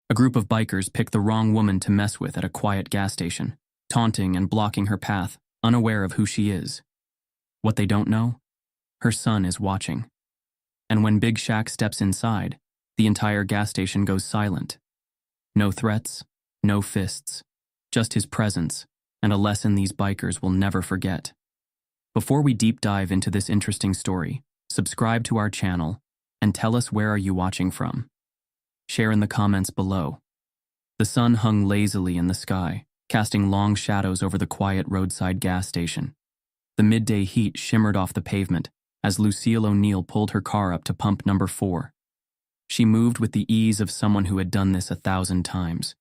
A group of bikers picked the wrong woman to mess with at a quiet gas station, taunting and blocking her path, unaware of who she is. What they don't know? Her son is watching. And when Big Shaq steps inside, the entire gas station goes silent. No threats, no fists, just his presence, and a lesson these bikers will never forget. Before we deep dive into this interesting story, subscribe to our channel and tell us where are you watching from. Share in the comments below. The sun hung lazily in the sky, casting long shadows over the quiet roadside gas station. The midday heat shimmered off the pavement as Lucille O'Neill pulled her car up to pump number 4. She moved with the ease of someone who had done this 1,000 times,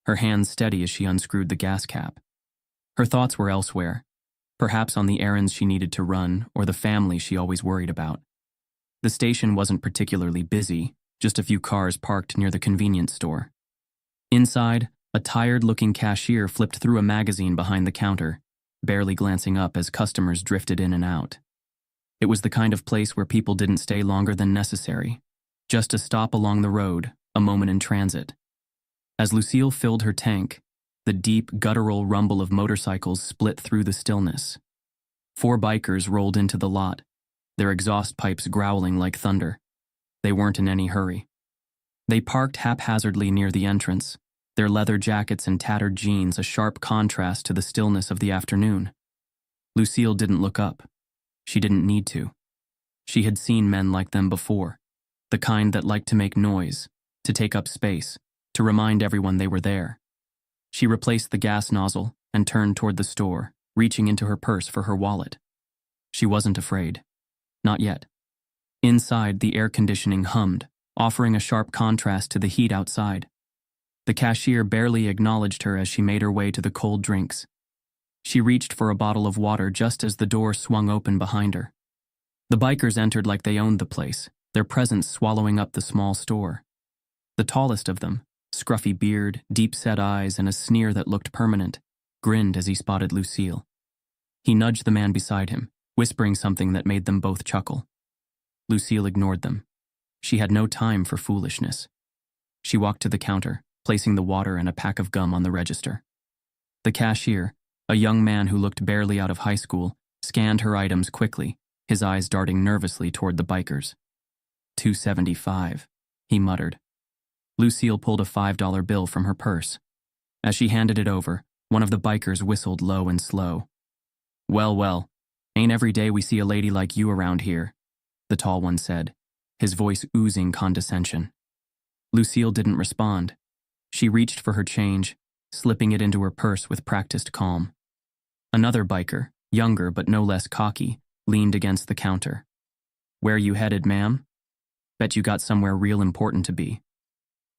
her hands steady as she unscrewed the gas cap. Her thoughts were elsewhere, perhaps on the errands she needed to run or the family she always worried about. The station wasn't particularly busy, just a few cars parked near the convenience store. Inside, a tired-looking cashier flipped through a magazine behind the counter, barely glancing up as customers drifted in and out. It was the kind of place where people didn't stay longer than necessary, just a stop along the road, a moment in transit. As Lucille filled her tank, the deep, guttural rumble of motorcycles split through the stillness. 4 bikers rolled into the lot, their exhaust pipes growling like thunder. They weren't in any hurry. They parked haphazardly near the entrance, their leather jackets and tattered jeans a sharp contrast to the stillness of the afternoon. Lucille didn't look up. She didn't need to. She had seen men like them before, the kind that liked to make noise, to take up space, to remind everyone they were there. She replaced the gas nozzle and turned toward the store, reaching into her purse for her wallet. She wasn't afraid. Not yet. Inside, the air conditioning hummed, offering a sharp contrast to the heat outside. The cashier barely acknowledged her as she made her way to the cold drinks. She reached for a bottle of water just as the door swung open behind her. The bikers entered like they owned the place, their presence swallowing up the small store. The tallest of them, scruffy beard, deep-set eyes, and a sneer that looked permanent, grinned as he spotted Lucille. He nudged the man beside him, whispering something that made them both chuckle. Lucille ignored them. She had no time for foolishness. She walked to the counter, placing the water and a pack of gum on the register. The cashier, a young man who looked barely out of high school, scanned her items quickly, his eyes darting nervously toward the bikers. $2.75, he muttered. Lucille pulled a $5 bill from her purse. As she handed it over, one of the bikers whistled low and slow. Well, well, ain't every day we see a lady like you around here, the tall one said, his voice oozing condescension. Lucille didn't respond. She reached for her change, slipping it into her purse with practiced calm. Another biker, younger but no less cocky, leaned against the counter. Where you headed, ma'am? Bet you got somewhere real important to be.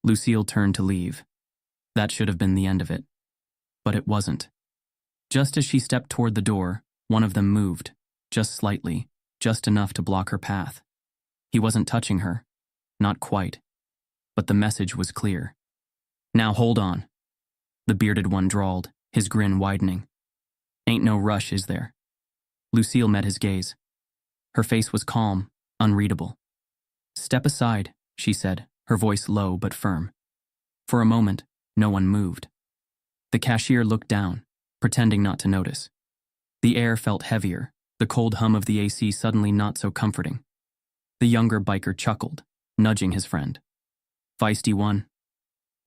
Lucille turned to leave. That should have been the end of it. But it wasn't. Just as she stepped toward the door, one of them moved, just slightly, just enough to block her path. He wasn't touching her. Not quite. But the message was clear. Now hold on. The bearded one drawled, his grin widening. Ain't no rush, is there? Lucille met his gaze. Her face was calm, unreadable. Step aside, she said, her voice low but firm. For a moment, no one moved. The cashier looked down, pretending not to notice. The air felt heavier, the cold hum of the AC suddenly not so comforting. The younger biker chuckled, nudging his friend. Feisty one.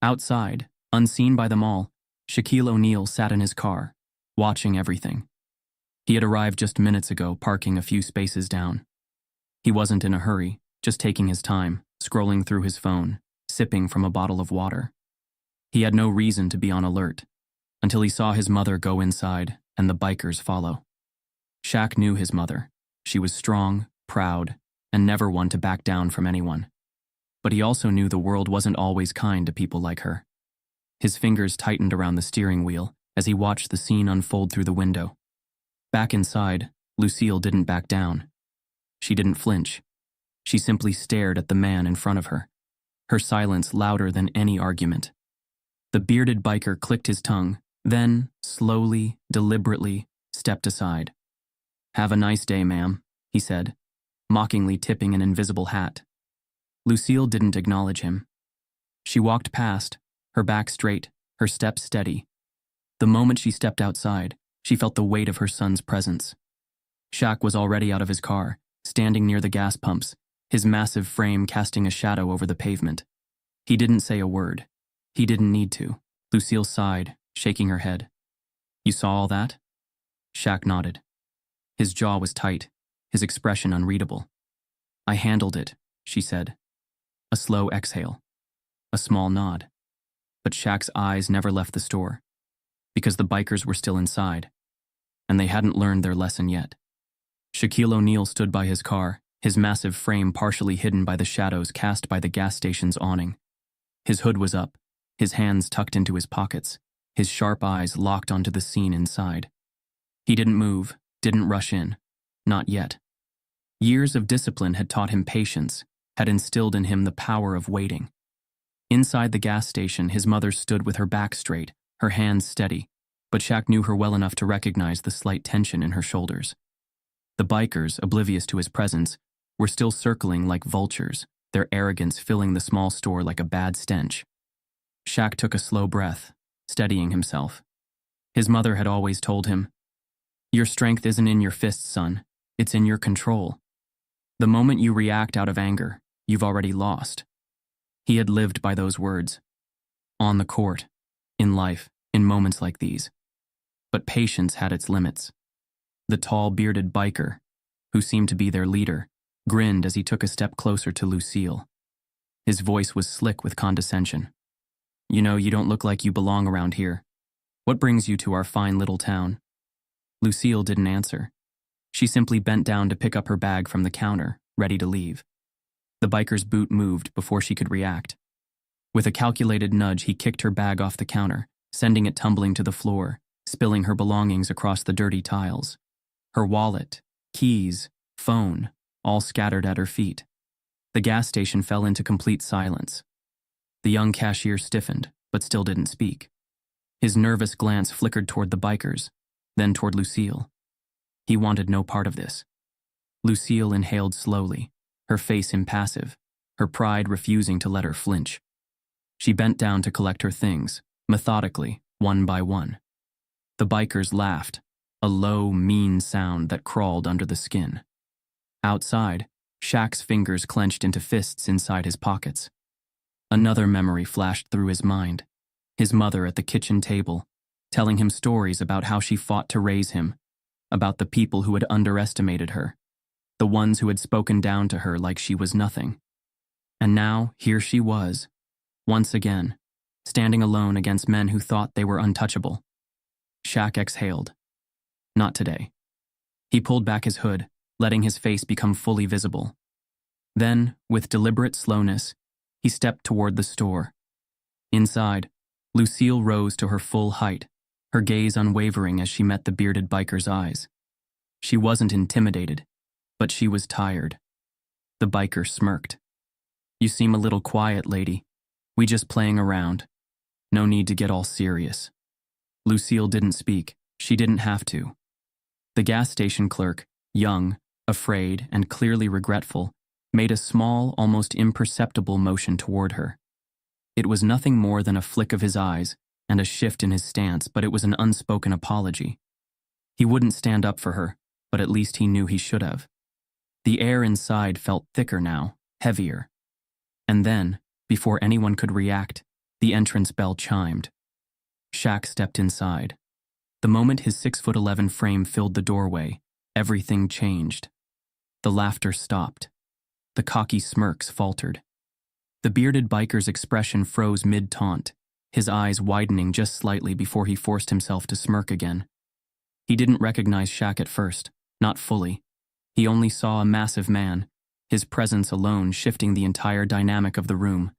Outside, unseen by them all, Shaquille O'Neal sat in his car, watching everything. He had arrived just minutes ago, parking a few spaces down. He wasn't in a hurry, just taking his time, scrolling through his phone, sipping from a bottle of water. He had no reason to be on alert, until he saw his mother go inside and the bikers follow. Shaq knew his mother. She was strong, proud, and never one to back down from anyone. But he also knew the world wasn't always kind to people like her. His fingers tightened around the steering wheel as he watched the scene unfold through the window. Back inside, Lucille didn't back down. She didn't flinch. She simply stared at the man in front of her, her silence louder than any argument. The bearded biker clicked his tongue, then, slowly, deliberately, stepped aside. Have a nice day, ma'am, he said, mockingly tipping an invisible hat. Lucille didn't acknowledge him. She walked past, her back straight, her steps steady. The moment she stepped outside, she felt the weight of her son's presence. Shaq was already out of his car, standing near the gas pumps, his massive frame casting a shadow over the pavement. He didn't say a word. He didn't need to. Lucille sighed, shaking her head. "You saw all that?" Shaq nodded. His jaw was tight, his expression unreadable. "I handled it," she said. A slow exhale. A small nod. But Shaq's eyes never left the store, because the bikers were still inside, and they hadn't learned their lesson yet. Shaquille O'Neal stood by his car, his massive frame partially hidden by the shadows cast by the gas station's awning. His hood was up, his hands tucked into his pockets, his sharp eyes locked onto the scene inside. He didn't move, didn't rush in. Not yet. Years of discipline had taught him patience, had instilled in him the power of waiting. Inside the gas station, his mother stood with her back straight, her hands steady, but Shaq knew her well enough to recognize the slight tension in her shoulders. The bikers, oblivious to his presence, were still circling like vultures, their arrogance filling the small store like a bad stench. Shaq took a slow breath, steadying himself. His mother had always told him, "Your strength isn't in your fists, son. It's in your control. The moment you react out of anger, you've already lost." He had lived by those words. On the court, in life, in moments like these. But patience had its limits. The tall, bearded biker, who seemed to be their leader, grinned as he took a step closer to Lucille. His voice was slick with condescension. "You know, you don't look like you belong around here. What brings you to our fine little town?" Lucille didn't answer. She simply bent down to pick up her bag from the counter, ready to leave. The biker's boot moved before she could react. With a calculated nudge, he kicked her bag off the counter, sending it tumbling to the floor, spilling her belongings across the dirty tiles. Her wallet, keys, phone, all scattered at her feet. The gas station fell into complete silence. The young cashier stiffened, but still didn't speak. His nervous glance flickered toward the bikers, then toward Lucille. He wanted no part of this. Lucille inhaled slowly, her face impassive, her pride refusing to let her flinch. She bent down to collect her things, methodically, one by one. The bikers laughed, a low, mean sound that crawled under the skin. Outside, Shaq's fingers clenched into fists inside his pockets. Another memory flashed through his mind. His mother at the kitchen table, telling him stories about how she fought to raise him, about the people who had underestimated her, the ones who had spoken down to her like she was nothing. And now, here she was, once again, standing alone against men who thought they were untouchable. Shaq exhaled. Not today. He pulled back his hood, letting his face become fully visible. Then, with deliberate slowness, he stepped toward the store. Inside, Lucille rose to her full height, her gaze unwavering as she met the bearded biker's eyes. She wasn't intimidated, but she was tired. The biker smirked. "You seem a little quiet, lady. We just playing around. No need to get all serious." Lucille didn't speak. She didn't have to. The gas station clerk, young, afraid, and clearly regretful, made a small, almost imperceptible motion toward her. It was nothing more than a flick of his eyes and a shift in his stance, but it was an unspoken apology. He wouldn't stand up for her, but at least he knew he should have. The air inside felt thicker now, heavier. And then, before anyone could react, the entrance bell chimed. Shaq stepped inside. The moment his 6'11" frame filled the doorway, everything changed. The laughter stopped. The cocky smirks faltered. The bearded biker's expression froze mid-taunt, his eyes widening just slightly before he forced himself to smirk again. He didn't recognize Shaq at first, not fully. He only saw a massive man, his presence alone shifting the entire dynamic of the room.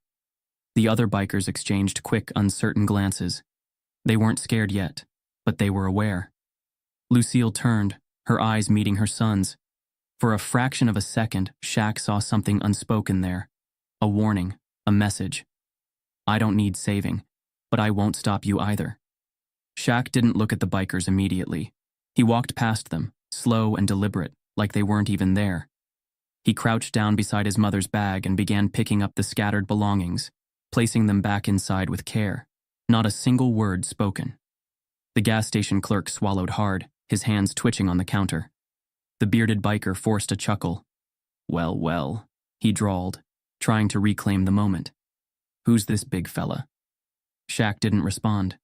The other bikers exchanged quick, uncertain glances. They weren't scared yet, but they were aware. Lucille turned, her eyes meeting her son's. For a fraction of a second, Shaq saw something unspoken there. A warning, a message. "I don't need saving, but I won't stop you either." Shaq didn't look at the bikers immediately. He walked past them, slow and deliberate, like they weren't even there. He crouched down beside his mother's bag and began picking up the scattered belongings, placing them back inside with care. Not a single word spoken. The gas station clerk swallowed hard, his hands twitching on the counter. The bearded biker forced a chuckle. Well, well, he drawled, trying to reclaim the moment. Who's this big fella? Shaq didn't respond.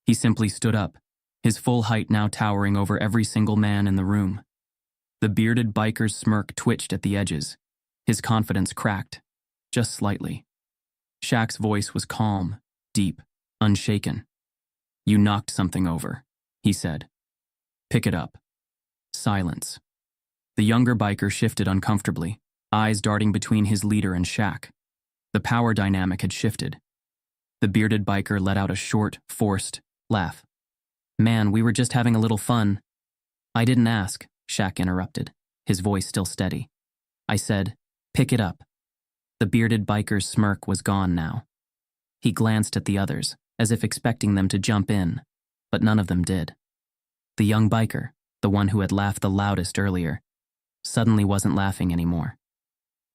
He simply stood up, his full height now towering over every single man in the room. The bearded biker's smirk twitched at the edges. His confidence cracked, just slightly. Shaq's voice was calm, deep, unshaken. You knocked something over, he said. Pick it up. Silence. The younger biker shifted uncomfortably, eyes darting between his leader and Shaq. The power dynamic had shifted. The bearded biker let out a short, forced laugh. Man, we were just having a little fun. I didn't ask, Shaq interrupted, his voice still steady. I said, pick it up. The bearded biker's smirk was gone now. He glanced at the others, as if expecting them to jump in, but none of them did. The young biker, the one who had laughed the loudest earlier, suddenly wasn't laughing anymore.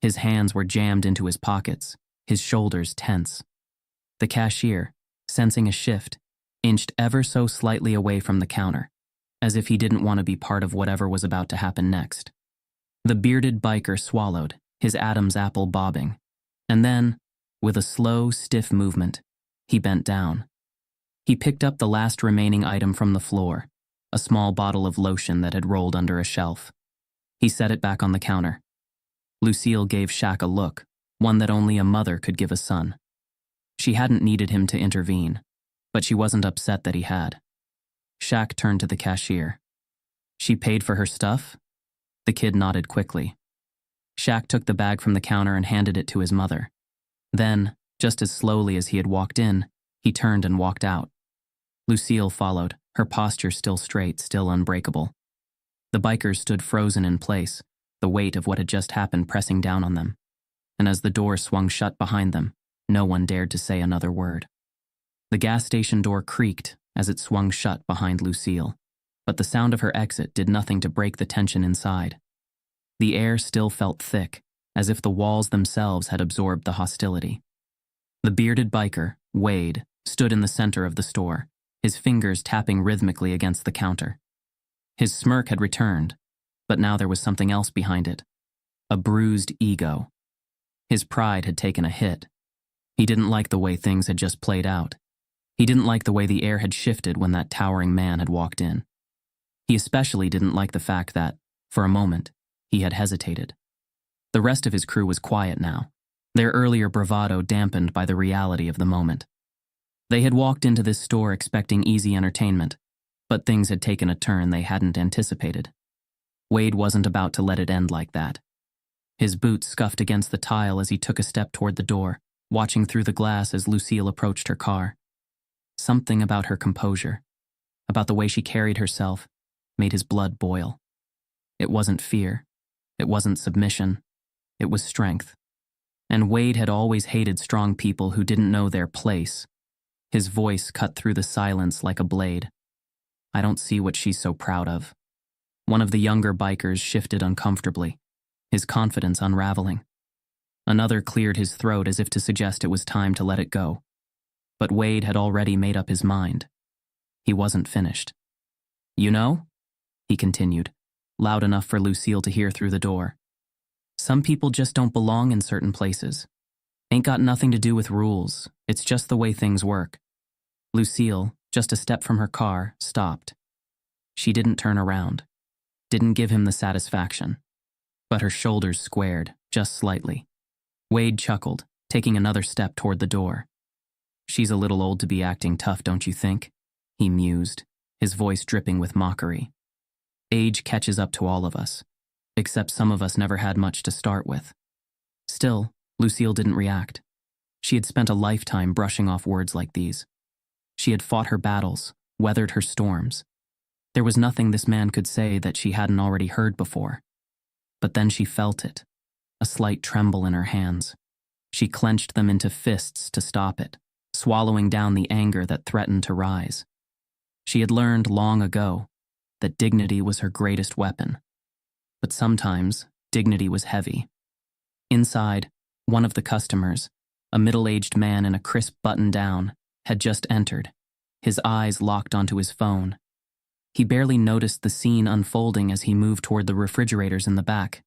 His hands were jammed into his pockets, his shoulders tense. The cashier, sensing a shift, inched ever so slightly away from the counter, as if he didn't want to be part of whatever was about to happen next. The bearded biker swallowed, his Adam's apple bobbing, and then, with a slow, stiff movement, he bent down. He picked up the last remaining item from the floor, a small bottle of lotion that had rolled under a shelf. He set it back on the counter. Lucille gave Shaq a look, one that only a mother could give a son. She hadn't needed him to intervene, but she wasn't upset that he had. Shaq turned to the cashier. She paid for her stuff? The kid nodded quickly. Shaq took the bag from the counter and handed it to his mother. Then, just as slowly as he had walked in, he turned and walked out. Lucille followed, her posture still straight, still unbreakable. The bikers stood frozen in place, the weight of what had just happened pressing down on them. And as the door swung shut behind them, no one dared to say another word. The gas station door creaked as it swung shut behind Lucille, but the sound of her exit did nothing to break the tension inside. The air still felt thick, as if the walls themselves had absorbed the hostility. The bearded biker, Wade, stood in the center of the store, his fingers tapping rhythmically against the counter. His smirk had returned, but now there was something else behind it. A bruised ego. His pride had taken a hit. He didn't like the way things had just played out. He didn't like the way the air had shifted when that towering man had walked in. He especially didn't like the fact that, for a moment, he had hesitated. The rest of his crew was quiet now, their earlier bravado dampened by the reality of the moment. They had walked into this store expecting easy entertainment, but things had taken a turn they hadn't anticipated. Wade wasn't about to let it end like that. His boots scuffed against the tile as he took a step toward the door, watching through the glass as Lucille approached her car. Something about her composure, about the way she carried herself, made his blood boil. It wasn't fear. It wasn't submission. It was strength. And Wade had always hated strong people who didn't know their place. His voice cut through the silence like a blade. I don't see what she's so proud of. One of the younger bikers shifted uncomfortably, his confidence unraveling. Another cleared his throat as if to suggest it was time to let it go. But Wade had already made up his mind. He wasn't finished. You know, he continued, loud enough for Lucille to hear through the door. Some people just don't belong in certain places. Ain't got nothing to do with rules. It's just the way things work. Lucille, just a step from her car, stopped. She didn't turn around. Didn't give him the satisfaction. But her shoulders squared, just slightly. Wade chuckled, taking another step toward the door. She's a little old to be acting tough, don't you think? He mused, his voice dripping with mockery. Age catches up to all of us, except some of us never had much to start with. Still, Lucille didn't react. She had spent a lifetime brushing off words like these. She had fought her battles, weathered her storms. There was nothing this man could say that she hadn't already heard before. But then she felt it, a slight tremble in her hands. She clenched them into fists to stop it, swallowing down the anger that threatened to rise. She had learned long ago that dignity was her greatest weapon. But sometimes, dignity was heavy. Inside, one of the customers, a middle-aged man in a crisp button-down, had just entered, his eyes locked onto his phone. He barely noticed the scene unfolding as he moved toward the refrigerators in the back.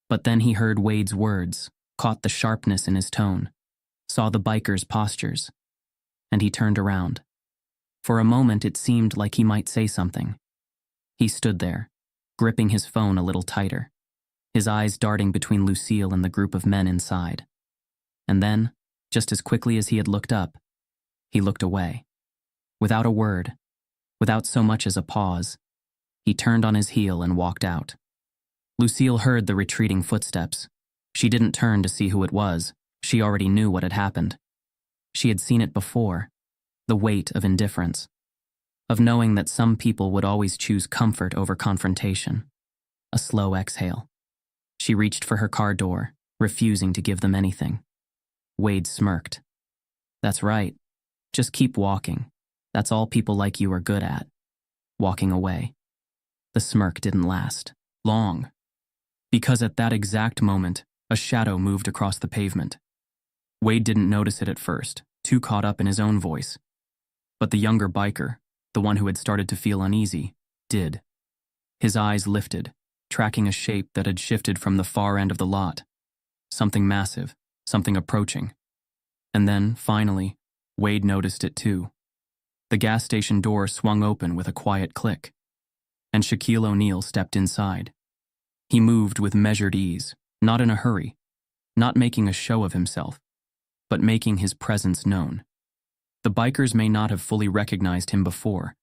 But then he heard Wade's words, caught the sharpness in his tone, saw the biker's postures, and he turned around. For a moment, it seemed like he might say something. He stood there, gripping his phone a little tighter, his eyes darting between Lucille and the group of men inside. And then, just as quickly as he had looked up, he looked away. Without a word, without so much as a pause, he turned on his heel and walked out. Lucille heard the retreating footsteps. She didn't turn to see who it was. She already knew what had happened. She had seen it before, the weight of indifference, of knowing that some people would always choose comfort over confrontation. A slow exhale. She reached for her car door, refusing to give them anything. Wade smirked. "That's right. Just keep walking. That's all people like you are good at." Walking away. The smirk didn't last long, because at that exact moment, a shadow moved across the pavement. Wade didn't notice it at first, too caught up in his own voice. But the younger biker, the one who had started to feel uneasy, did. His eyes lifted, tracking a shape that had shifted from the far end of the lot. Something massive, something approaching. And then, finally, Wade noticed it too. The gas station door swung open with a quiet click, and Shaquille O'Neal stepped inside. He moved with measured ease, not in a hurry, not making a show of himself, but making his presence known. The bikers may not have fully recognized him before,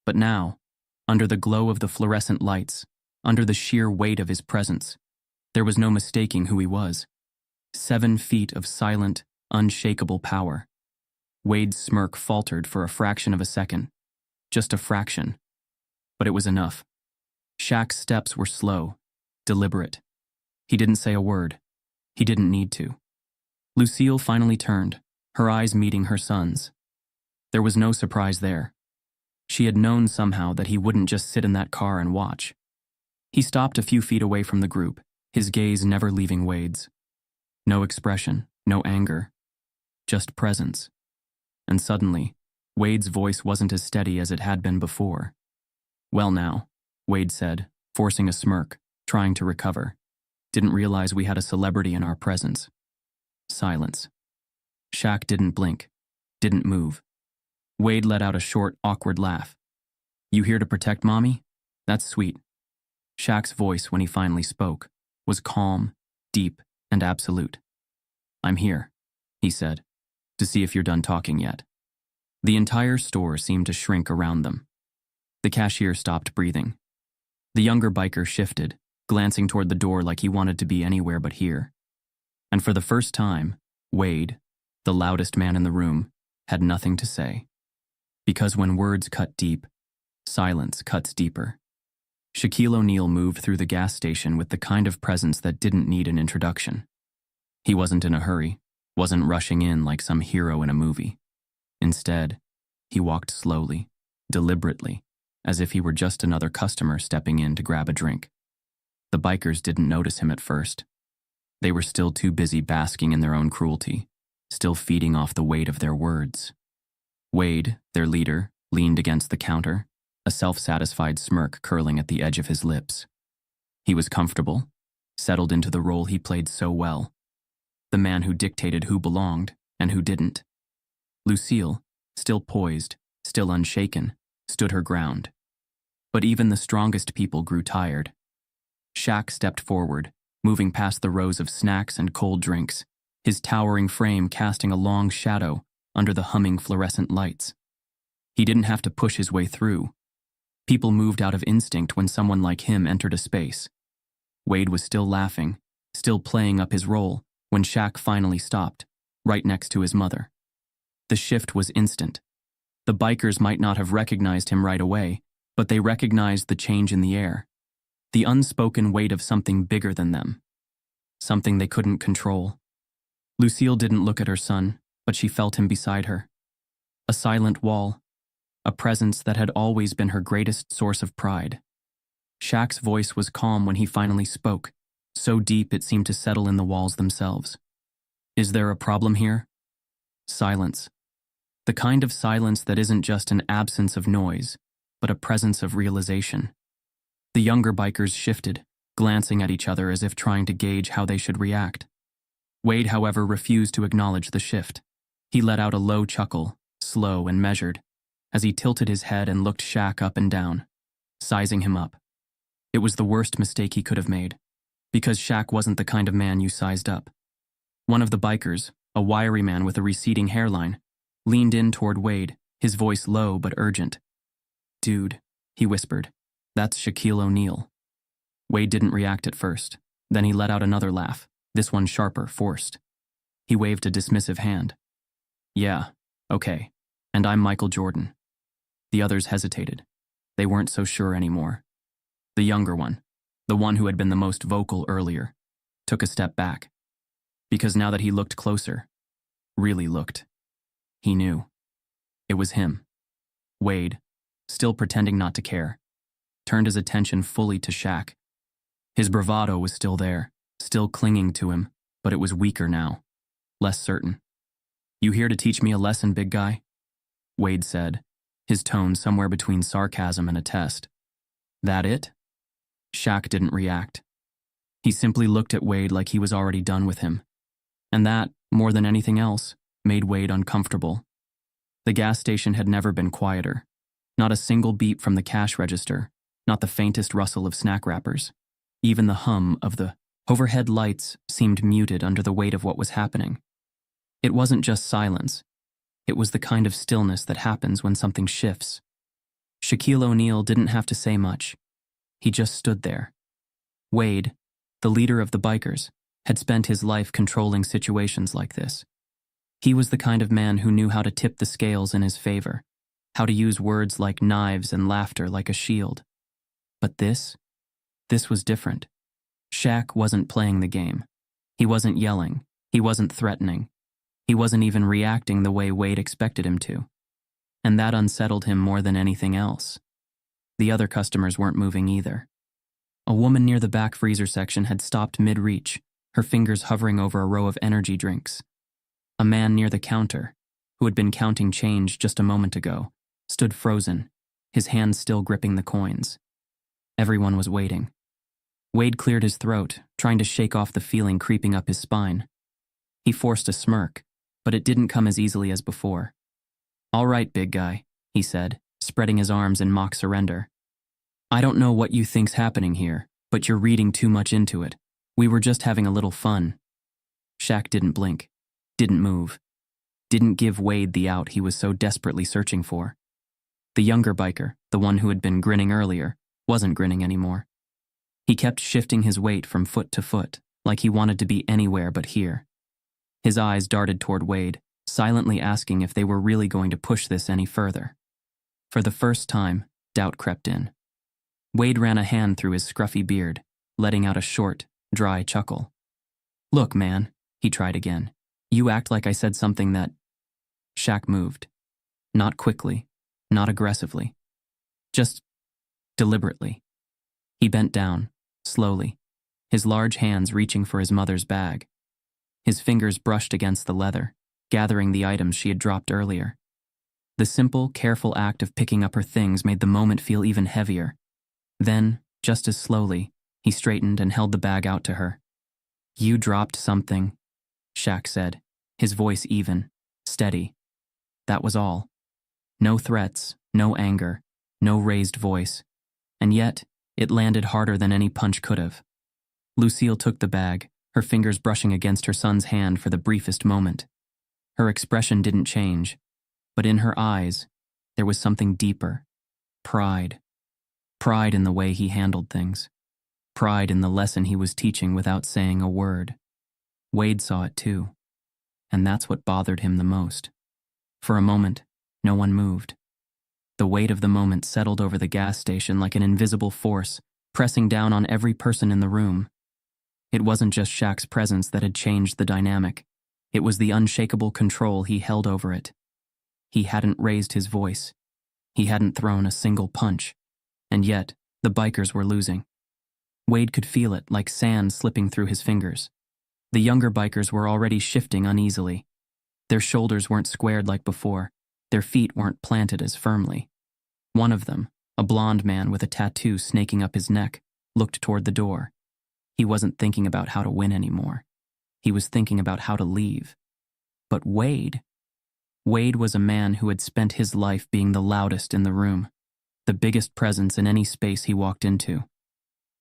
but now, under the glow of the fluorescent lights, under the sheer weight of his presence, there was no mistaking who he was. 7 feet of silent, unshakable power. Wade's smirk faltered for a fraction of a second. Just a fraction. But it was enough. Shaq's steps were slow, deliberate. He didn't say a word. He didn't need to. Lucille finally turned, her eyes meeting her son's. There was no surprise there. She had known somehow that he wouldn't just sit in that car and watch. He stopped a few feet away from the group, his gaze never leaving Wade's. No expression, no anger, just presence. And suddenly, Wade's voice wasn't as steady as it had been before. "Well now," Wade said, forcing a smirk, trying to recover. "Didn't realize we had a celebrity in our presence." Silence. Shaq didn't blink, didn't move. Wade let out a short, awkward laugh. "You here to protect Mommy? That's sweet." Shaq's voice, when he finally spoke, was calm, deep, and absolute. "I'm here," he said, "to see if you're done talking yet." The entire store seemed to shrink around them. The cashier stopped breathing. The younger biker shifted, glancing toward the door like he wanted to be anywhere but here. And for the first time, Wade, the loudest man in the room, had nothing to say. Because when words cut deep, silence cuts deeper. Shaquille O'Neal moved through the gas station with the kind of presence that didn't need an introduction. He wasn't in a hurry, wasn't rushing in like some hero in a movie. Instead, he walked slowly, deliberately, as if he were just another customer stepping in to grab a drink. The bikers didn't notice him at first. They were still too busy basking in their own cruelty, still feeding off the weight of their words. Wade, their leader, leaned against the counter, a self-satisfied smirk curling at the edge of his lips. He was comfortable, settled into the role he played so well. The man who dictated who belonged and who didn't. Lucille, still poised, still unshaken, stood her ground. But even the strongest people grew tired. Shaq stepped forward, moving past the rows of snacks and cold drinks, his towering frame casting a long shadow under the humming fluorescent lights. He didn't have to push his way through. People moved out of instinct when someone like him entered a space. Wade was still laughing, still playing up his role, when Shaq finally stopped, right next to his mother. The shift was instant. The bikers might not have recognized him right away, but they recognized the change in the air, the unspoken weight of something bigger than them, something they couldn't control. Lucille didn't look at her son, but she felt him beside her. A silent wall, a presence that had always been her greatest source of pride. Shaq's voice was calm when he finally spoke, so deep it seemed to settle in the walls themselves. "Is there a problem here?" Silence. The kind of silence that isn't just an absence of noise, but a presence of realization. The younger bikers shifted, glancing at each other as if trying to gauge how they should react. Wade, however, refused to acknowledge the shift. He let out a low chuckle, slow and measured, as he tilted his head and looked Shaq up and down, sizing him up. It was the worst mistake he could have made, because Shaq wasn't the kind of man you sized up. One of the bikers, a wiry man with a receding hairline, leaned in toward Wade, his voice low but urgent. "Dude," he whispered, "that's Shaquille O'Neal." Wade didn't react at first. Then he let out another laugh, this one sharper, forced. He waved a dismissive hand. "Yeah, okay, and I'm Michael Jordan." The others hesitated. They weren't so sure anymore. The younger one, the one who had been the most vocal earlier, took a step back. Because now that he looked closer, really looked, he knew. It was him. Wade, still pretending not to care, turned his attention fully to Shaq. His bravado was still there, still clinging to him, but it was weaker now, less certain. "You here to teach me a lesson, big guy?" Wade said, his tone somewhere between sarcasm and a test. "That it?" Shaq didn't react. He simply looked at Wade like he was already done with him. And that, more than anything else, made Wade uncomfortable. The gas station had never been quieter. Not a single beep from the cash register, not the faintest rustle of snack wrappers. Even the hum of the overhead lights seemed muted under the weight of what was happening. It wasn't just silence. It was the kind of stillness that happens when something shifts. Shaquille O'Neal didn't have to say much. He just stood there. Wade, the leader of the bikers, had spent his life controlling situations like this. He was the kind of man who knew how to tip the scales in his favor, how to use words like knives and laughter like a shield. But this was different. Shaq wasn't playing the game. He wasn't yelling. He wasn't threatening. He wasn't even reacting the way Wade expected him to. And that unsettled him more than anything else. The other customers weren't moving either. A woman near the back freezer section had stopped mid-reach, her fingers hovering over a row of energy drinks. A man near the counter, who had been counting change just a moment ago, stood frozen, his hands still gripping the coins. Everyone was waiting. Wade cleared his throat, trying to shake off the feeling creeping up his spine. He forced a smirk, but it didn't come as easily as before. "All right, big guy," he said, spreading his arms in mock surrender. "I don't know what you think's happening here, but you're reading too much into it. We were just having a little fun." Shaq didn't blink, didn't move, didn't give Wade the out he was so desperately searching for. The younger biker, the one who had been grinning earlier, wasn't grinning anymore. He kept shifting his weight from foot to foot, like he wanted to be anywhere but here. His eyes darted toward Wade, silently asking if they were really going to push this any further. For the first time, doubt crept in. Wade ran a hand through his scruffy beard, letting out a short, dry chuckle. "Look, man," he tried again. "You act like I said something that—" Shaq moved. Not quickly, not aggressively. Just deliberately. He bent down, slowly, his large hands reaching for his mother's bag. His fingers brushed against the leather, gathering the items she had dropped earlier. The simple, careful act of picking up her things made the moment feel even heavier. Then, just as slowly, he straightened and held the bag out to her. "You dropped something," Shaq said, his voice even, steady. That was all. No threats, no anger, no raised voice. And yet, it landed harder than any punch could have. Lucille took the bag, her fingers brushing against her son's hand for the briefest moment. Her expression didn't change, but in her eyes, there was something deeper. Pride. Pride in the way he handled things. Pride in the lesson he was teaching without saying a word. Wade saw it too, and that's what bothered him the most. For a moment, no one moved. The weight of the moment settled over the gas station like an invisible force, pressing down on every person in the room. It wasn't just Shaq's presence that had changed the dynamic. It was the unshakable control he held over it. He hadn't raised his voice. He hadn't thrown a single punch. And yet, the bikers were losing. Wade could feel it like sand slipping through his fingers. The younger bikers were already shifting uneasily. Their shoulders weren't squared like before. Their feet weren't planted as firmly. One of them, a blond man with a tattoo snaking up his neck, looked toward the door. He wasn't thinking about how to win anymore. He was thinking about how to leave. But Wade was a man who had spent his life being the loudest in the room, the biggest presence in any space he walked into.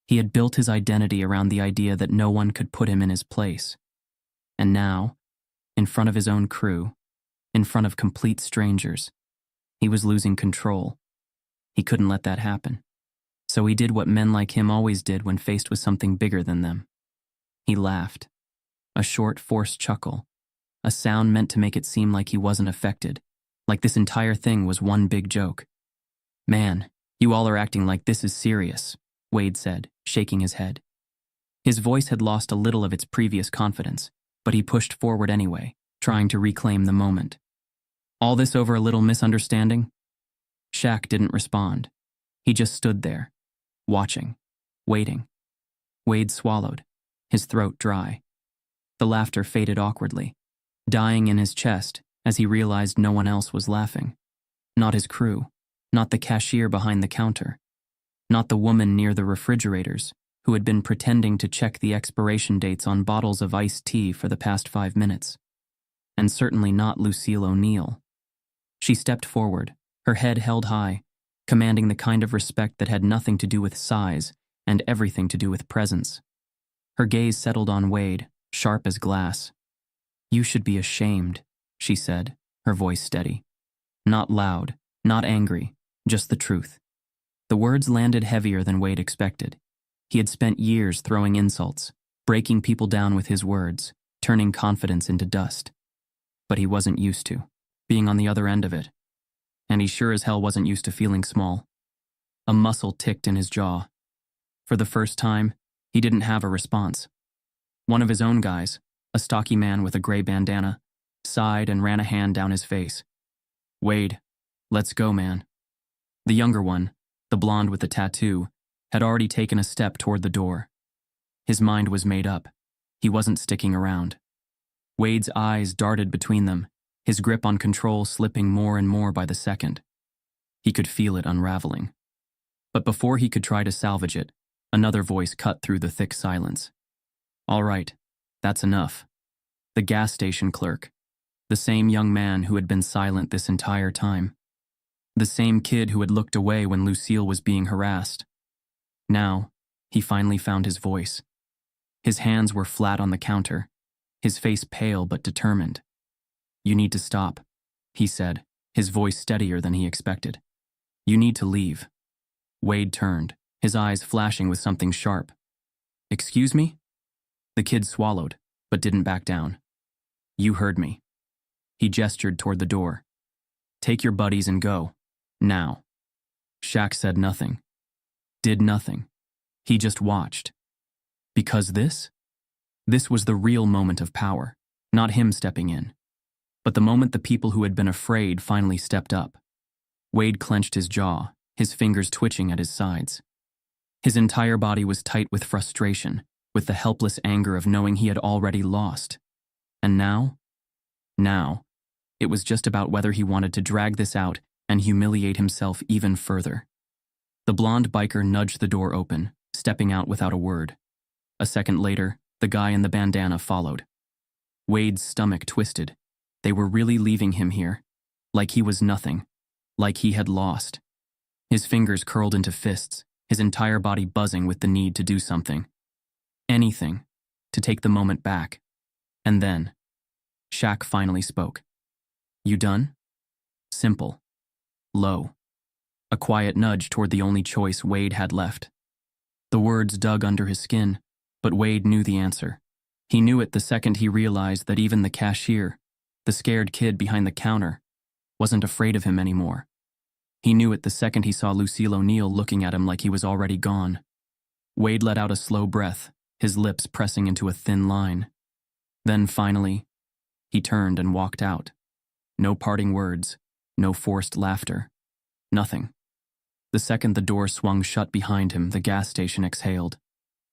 He had built his identity around the idea that no one could put him in his place. And now, in front of his own crew, in front of complete strangers, he was losing control. He couldn't let that happen. So he did what men like him always did when faced with something bigger than them. He laughed. A short, forced chuckle. A sound meant to make it seem like he wasn't affected, like this entire thing was one big joke. "Man, you all are acting like this is serious," Wade said, shaking his head. His voice had lost a little of its previous confidence, but he pushed forward anyway, trying to reclaim the moment. "All this over a little misunderstanding?" Shaq didn't respond. He just stood there, watching, waiting. Wade swallowed, his throat dry. The laughter faded awkwardly, dying in his chest as he realized no one else was laughing. Not his crew, not the cashier behind the counter, not the woman near the refrigerators who had been pretending to check the expiration dates on bottles of iced tea for the past 5 minutes. And certainly not Lucille O'Neill. She stepped forward, her head held high, commanding the kind of respect that had nothing to do with size and everything to do with presence. Her gaze settled on Wade, sharp as glass. "You should be ashamed," she said, her voice steady. Not loud, not angry, just the truth. The words landed heavier than Wade expected. He had spent years throwing insults, breaking people down with his words, turning confidence into dust. But he wasn't used to being on the other end of it. And he sure as hell wasn't used to feeling small. A muscle ticked in his jaw. For the first time, he didn't have a response. One of his own guys, a stocky man with a gray bandana, sighed and ran a hand down his face. "Wade, let's go, man." The younger one, the blonde with the tattoo, had already taken a step toward the door. His mind was made up. He wasn't sticking around. Wade's eyes darted between them, his grip on control slipping more and more by the second. He could feel it unraveling. But before he could try to salvage it, another voice cut through the thick silence. "All right, that's enough." The gas station clerk, the same young man who had been silent this entire time. The same kid who had looked away when Lucille was being harassed. Now, he finally found his voice. His hands were flat on the counter, his face pale but determined. "You need to stop," he said, his voice steadier than he expected. "You need to leave." Wade turned, his eyes flashing with something sharp. "Excuse me?" The kid swallowed, but didn't back down. "You heard me." He gestured toward the door. "Take your buddies and go. Now." Shaq said nothing. Did nothing. He just watched. Because this was the real moment of power, not him stepping in. But the moment the people who had been afraid finally stepped up. Wade clenched his jaw, his fingers twitching at his sides. His entire body was tight with frustration, with the helpless anger of knowing he had already lost. And now, it was just about whether he wanted to drag this out and humiliate himself even further. The blonde biker nudged the door open, stepping out without a word. A second later, the guy in the bandana followed. Wade's stomach twisted. They were really leaving him here, like he was nothing, like he had lost. His fingers curled into fists, his entire body buzzing with the need to do something. Anything, to take the moment back. And then, Shaq finally spoke. "You done?" Simple. Low. A quiet nudge toward the only choice Wade had left. The words dug under his skin, but Wade knew the answer. He knew it the second he realized that even the cashier, the scared kid behind the counter, wasn't afraid of him anymore. He knew it the second he saw Lucille O'Neill looking at him like he was already gone. Wade let out a slow breath, his lips pressing into a thin line. Then finally, he turned and walked out. No parting words, no forced laughter. Nothing. The second the door swung shut behind him, the gas station exhaled.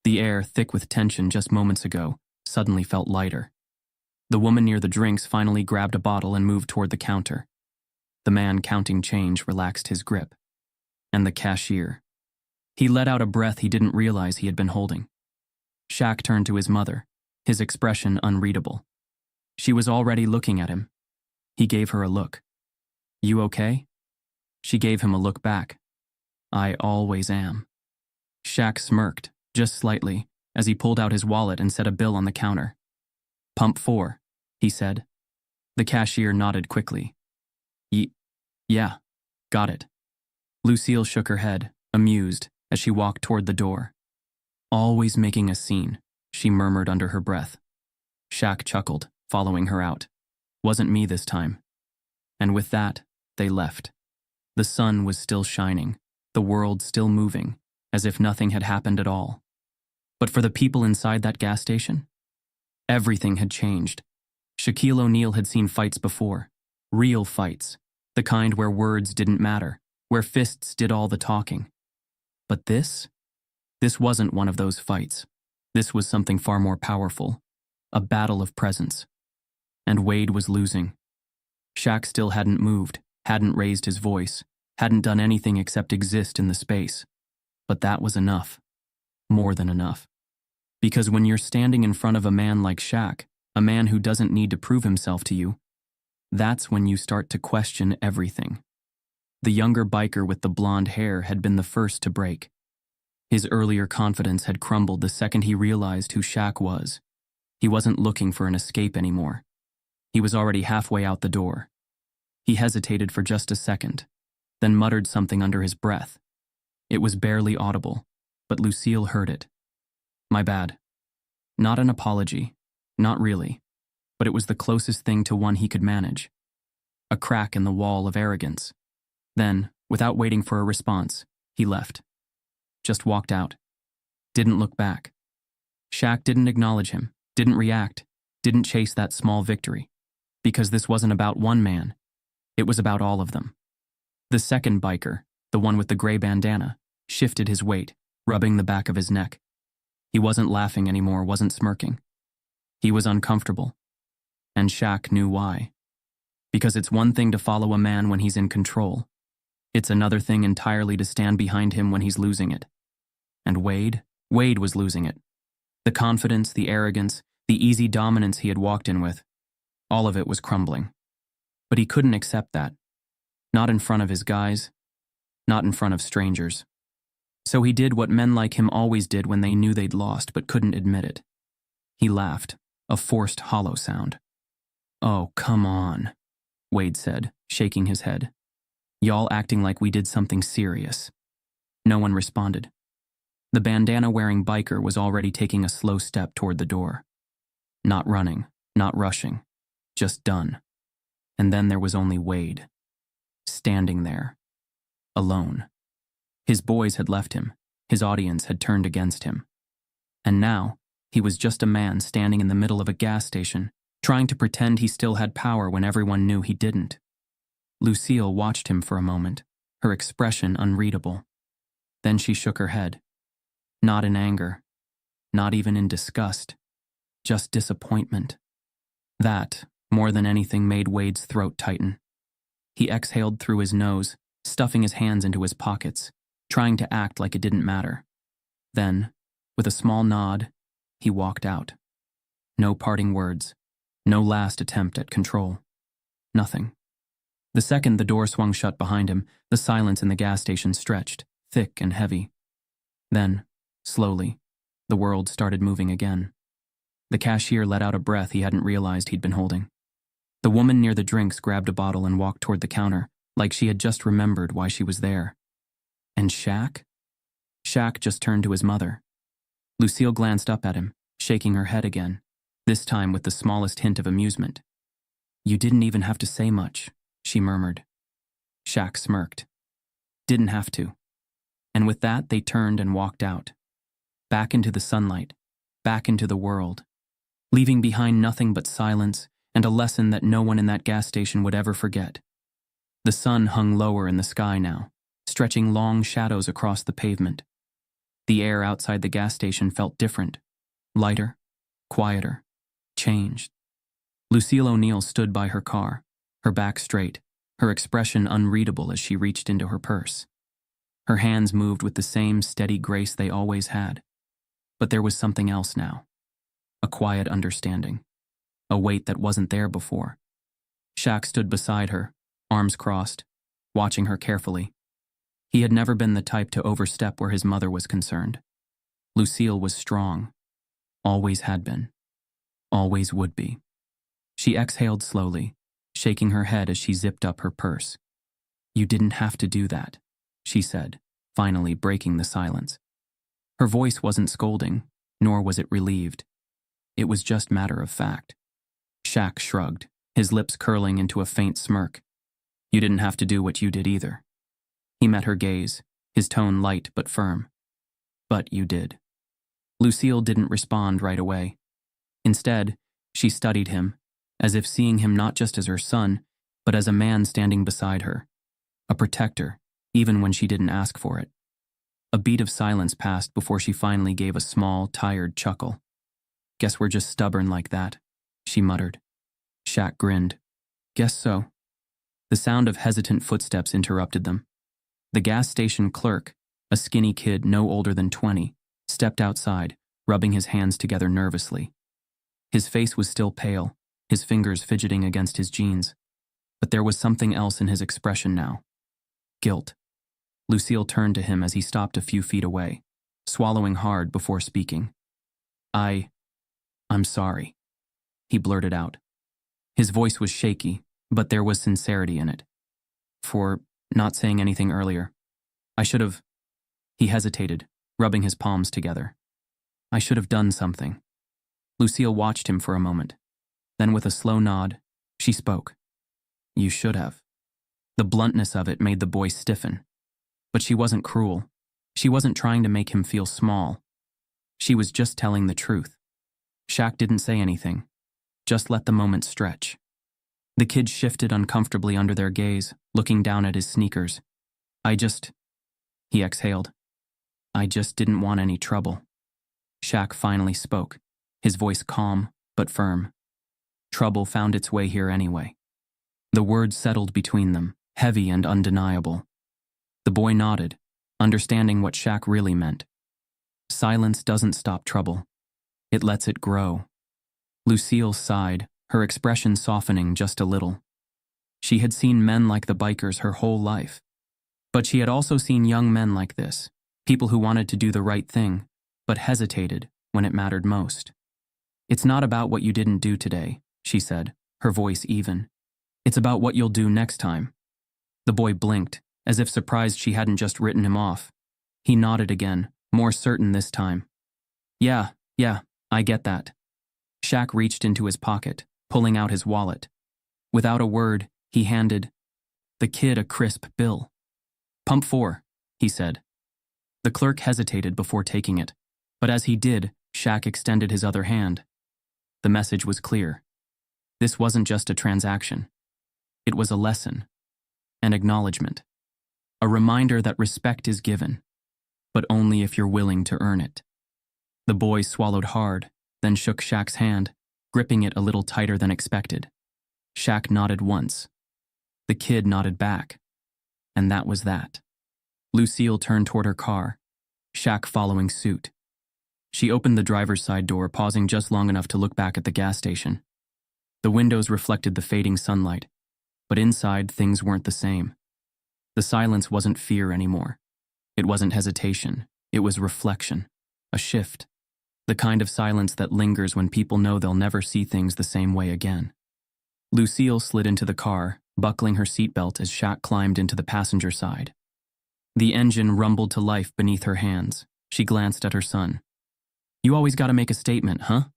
The air, thick with tension just moments ago, suddenly felt lighter. The woman near the drinks finally grabbed a bottle and moved toward the counter. The man counting change relaxed his grip. And the cashier. He let out a breath he didn't realize he had been holding. Shaq turned to his mother, his expression unreadable. She was already looking at him. He gave her a look. "You okay?" She gave him a look back. "I always am." Shaq smirked, just slightly, as he pulled out his wallet and set a bill on the counter. "Pump 4, he said. The cashier nodded quickly. Yeah, got it." Lucille shook her head, amused, as she walked toward the door. "Always making a scene," she murmured under her breath. Shaq chuckled, following her out. "Wasn't me this time." And with that, they left. The sun was still shining, the world still moving, as if nothing had happened at all. But for the people inside that gas station, everything had changed. Shaquille O'Neal had seen fights before, real fights, the kind where words didn't matter, where fists did all the talking. But this wasn't one of those fights. This was something far more powerful, a battle of presence. And Wade was losing. Shaq still hadn't moved, hadn't raised his voice, hadn't done anything except exist in the space. But that was enough. More than enough. Because when you're standing in front of a man like Shaq, a man who doesn't need to prove himself to you, that's when you start to question everything. The younger biker with the blonde hair had been the first to break. His earlier confidence had crumbled the second he realized who Shaq was. He wasn't looking for an escape anymore. He was already halfway out the door. He hesitated for just a second, then muttered something under his breath. It was barely audible, but Lucille heard it. "My bad." Not an apology, not really, but it was the closest thing to one he could manage. A crack in the wall of arrogance. Then, without waiting for a response, he left. Just walked out. Didn't look back. Shaq didn't acknowledge him, didn't react, didn't chase that small victory. Because this wasn't about one man. It was about all of them. The second biker, the one with the gray bandana, shifted his weight, rubbing the back of his neck. He wasn't laughing anymore, wasn't smirking. He was uncomfortable. And Shaq knew why. Because it's one thing to follow a man when he's in control. It's another thing entirely to stand behind him when he's losing it. And Wade was losing it. The confidence, the arrogance, the easy dominance he had walked in with, all of it was crumbling. But he couldn't accept that. Not in front of his guys, not in front of strangers. So he did what men like him always did when they knew they'd lost but couldn't admit it. He laughed, a forced, hollow sound. "Oh, come on," Wade said, shaking his head. "Y'all acting like we did something serious." No one responded. The bandana-wearing biker was already taking a slow step toward the door. Not running, not rushing, just done. And then there was only Wade. Standing there. Alone. His boys had left him. His audience had turned against him. And now, he was just a man standing in the middle of a gas station, trying to pretend he still had power when everyone knew he didn't. Lucille watched him for a moment, her expression unreadable. Then she shook her head. Not in anger, not even in disgust, just disappointment. That, more than anything, made Wade's throat tighten. He exhaled through his nose, stuffing his hands into his pockets, trying to act like it didn't matter. Then, with a small nod, he walked out. No parting words, no last attempt at control. Nothing. The second the door swung shut behind him, the silence in the gas station stretched, thick and heavy. Then, slowly, the world started moving again. The cashier let out a breath he hadn't realized he'd been holding. The woman near the drinks grabbed a bottle and walked toward the counter, like she had just remembered why she was there. And Shaq? Shaq just turned to his mother. Lucille glanced up at him, shaking her head again, this time with the smallest hint of amusement. "You didn't even have to say much," she murmured. Shaq smirked. Didn't have to. And with that, they turned and walked out. Back into the sunlight, back into the world, leaving behind nothing but silence and a lesson that no one in that gas station would ever forget. The sun hung lower in the sky now, stretching long shadows across the pavement. The air outside the gas station felt different, lighter, quieter, changed. Lucille O'Neal stood by her car, her back straight, her expression unreadable as she reached into her purse. Her hands moved with the same steady grace they always had. But there was something else now. A quiet understanding. A weight that wasn't there before. Shaq stood beside her, arms crossed, watching her carefully. He had never been the type to overstep where his mother was concerned. Lucille was strong. Always had been. Always would be. She exhaled slowly, shaking her head as she zipped up her purse. "You didn't have to do that," she said, finally breaking the silence. Her voice wasn't scolding, nor was it relieved. It was just matter of fact. Shaq shrugged, his lips curling into a faint smirk. "You didn't have to do what you did either." He met her gaze, his tone light but firm. "But you did." Lucille didn't respond right away. Instead, she studied him, as if seeing him not just as her son, but as a man standing beside her. A protector, even when she didn't ask for it. A beat of silence passed before she finally gave a small, tired chuckle. "Guess we're just stubborn like that," she muttered. Shaq grinned. "Guess so." The sound of hesitant footsteps interrupted them. The gas station clerk, a skinny kid no older than 20, stepped outside, rubbing his hands together nervously. His face was still pale, his fingers fidgeting against his jeans. But there was something else in his expression now. Guilt. Lucille turned to him as he stopped a few feet away, swallowing hard before speaking. I'm sorry," he blurted out. His voice was shaky, but there was sincerity in it. "For not saying anything earlier. I should have..." He hesitated, rubbing his palms together. "I should have done something." Lucille watched him for a moment. Then with a slow nod, she spoke. "You should have." The bluntness of it made the boy stiffen. But she wasn't cruel. She wasn't trying to make him feel small. She was just telling the truth. Shaq didn't say anything. Just let the moment stretch. The kid shifted uncomfortably under their gaze, looking down at his sneakers. He exhaled. "I just didn't want any trouble." Shaq finally spoke, his voice calm but firm. Trouble found its way here anyway. The words settled between them, heavy and undeniable. The boy nodded, understanding what Shaq really meant. Silence doesn't stop trouble. It lets it grow. Lucille sighed, her expression softening just a little. She had seen men like the bikers her whole life. But she had also seen young men like this, people who wanted to do the right thing, but hesitated when it mattered most. "It's not about what you didn't do today," she said, her voice even. "It's about what you'll do next time." The boy blinked, as if surprised she hadn't just written him off. He nodded again, more certain this time. Yeah, I get that." Shaq reached into his pocket, pulling out his wallet. Without a word, he handed the kid a crisp bill. "Pump 4, he said. The clerk hesitated before taking it, but as he did, Shaq extended his other hand. The message was clear. This wasn't just a transaction. It was a lesson, an acknowledgement, a reminder that respect is given, but only if you're willing to earn it. The boy swallowed hard, then shook Shaq's hand, gripping it a little tighter than expected. Shaq nodded once. The kid nodded back. And that was that. Lucille turned toward her car, Shaq following suit. She opened the driver's side door, pausing just long enough to look back at the gas station. The windows reflected the fading sunlight, but inside things weren't the same. The silence wasn't fear anymore. It wasn't hesitation. It was reflection, a shift. The kind of silence that lingers when people know they'll never see things the same way again. Lucille slid into the car, buckling her seatbelt as Shaq climbed into the passenger side. The engine rumbled to life beneath her hands. She glanced at her son. "You always gotta make a statement, huh?"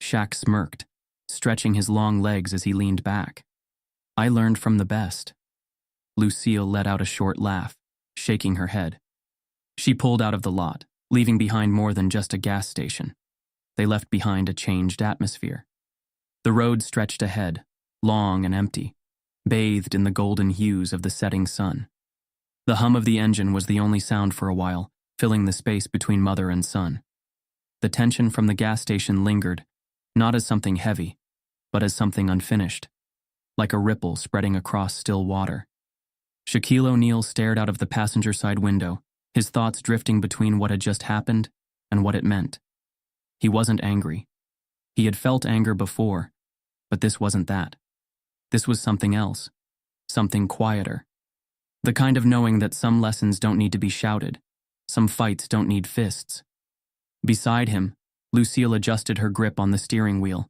Shaq smirked, stretching his long legs as he leaned back. "I learned from the best." Lucille let out a short laugh, shaking her head. She pulled out of the lot, leaving behind more than just a gas station. They left behind a changed atmosphere. The road stretched ahead, long and empty, bathed in the golden hues of the setting sun. The hum of the engine was the only sound for a while, filling the space between mother and son. The tension from the gas station lingered, not as something heavy, but as something unfinished. like a ripple spreading across still water. Shaquille O'Neal stared out of the passenger side window, his thoughts drifting between what had just happened and what it meant. He wasn't angry. He had felt anger before, but this wasn't that. This was something else, something quieter. The kind of knowing that some lessons don't need to be shouted, some fights don't need fists. Beside him, Lucille adjusted her grip on the steering wheel,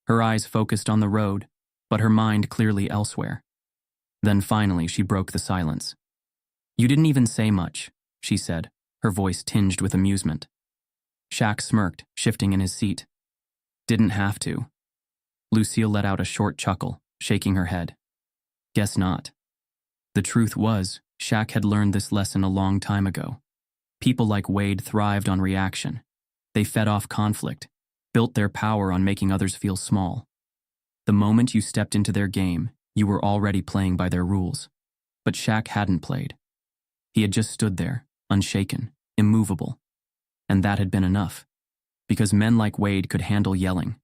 her eyes focused on the road, but her mind clearly elsewhere. Then finally she broke the silence. "You didn't even say much," she said, her voice tinged with amusement. Shaq smirked, shifting in his seat. "Didn't have to." Lucille let out a short chuckle, shaking her head. "Guess not." The truth was, Shaq had learned this lesson a long time ago. People like Wade thrived on reaction. They fed off conflict, built their power on making others feel small. The moment you stepped into their game, you were already playing by their rules. But Shaq hadn't played. He had just stood there, unshaken, immovable. And that had been enough. Because men like Wade could handle yelling.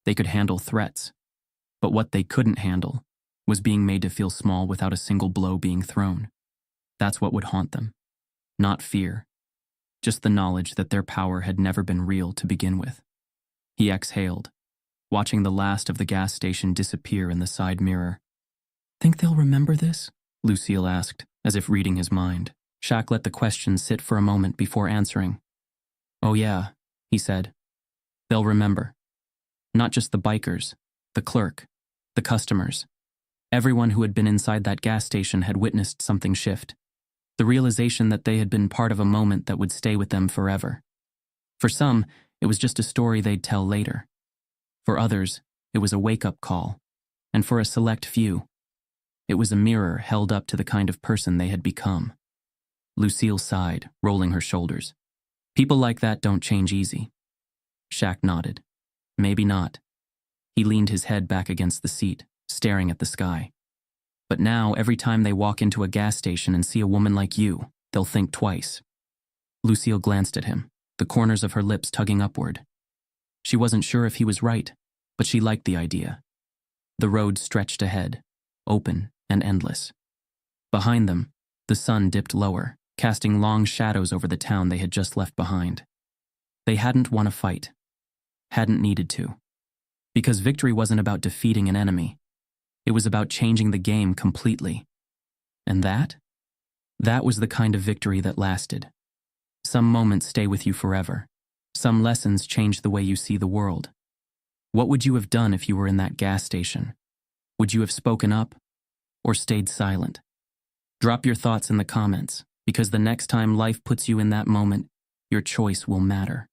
They could handle threats. But what they couldn't handle was being made to feel small without a single blow being thrown. That's what would haunt them. Not fear. Just the knowledge that their power had never been real to begin with. He exhaled, watching the last of the gas station disappear in the side mirror. "Think they'll remember this?" Lucille asked, as if reading his mind. Shaq let the question sit for a moment before answering. "Oh yeah," he said. "They'll remember. Not just the bikers, the clerk, the customers. Everyone who had been inside that gas station had witnessed something shift. The realization that they had been part of a moment that would stay with them forever. For some, it was just a story they'd tell later. For others, it was a wake-up call. And for a select few, it was a mirror held up to the kind of person they had become." Lucille sighed, rolling her shoulders. "People like that don't change easy." Shaq nodded. "Maybe not." He leaned his head back against the seat, staring at the sky. "But now, every time they walk into a gas station and see a woman like you, they'll think twice." Lucille glanced at him, the corners of her lips tugging upward. She wasn't sure if he was right, but she liked the idea. The road stretched ahead, open and endless. Behind them, the sun dipped lower, casting long shadows over the town they had just left behind. They hadn't won a fight. Hadn't needed to. Because victory wasn't about defeating an enemy. It was about changing the game completely. And that? That was the kind of victory that lasted. Some moments stay with you forever. Some lessons change the way you see the world. What would you have done if you were in that gas station? Would you have spoken up or stayed silent? Drop your thoughts in the comments, because the next time life puts you in that moment, your choice will matter.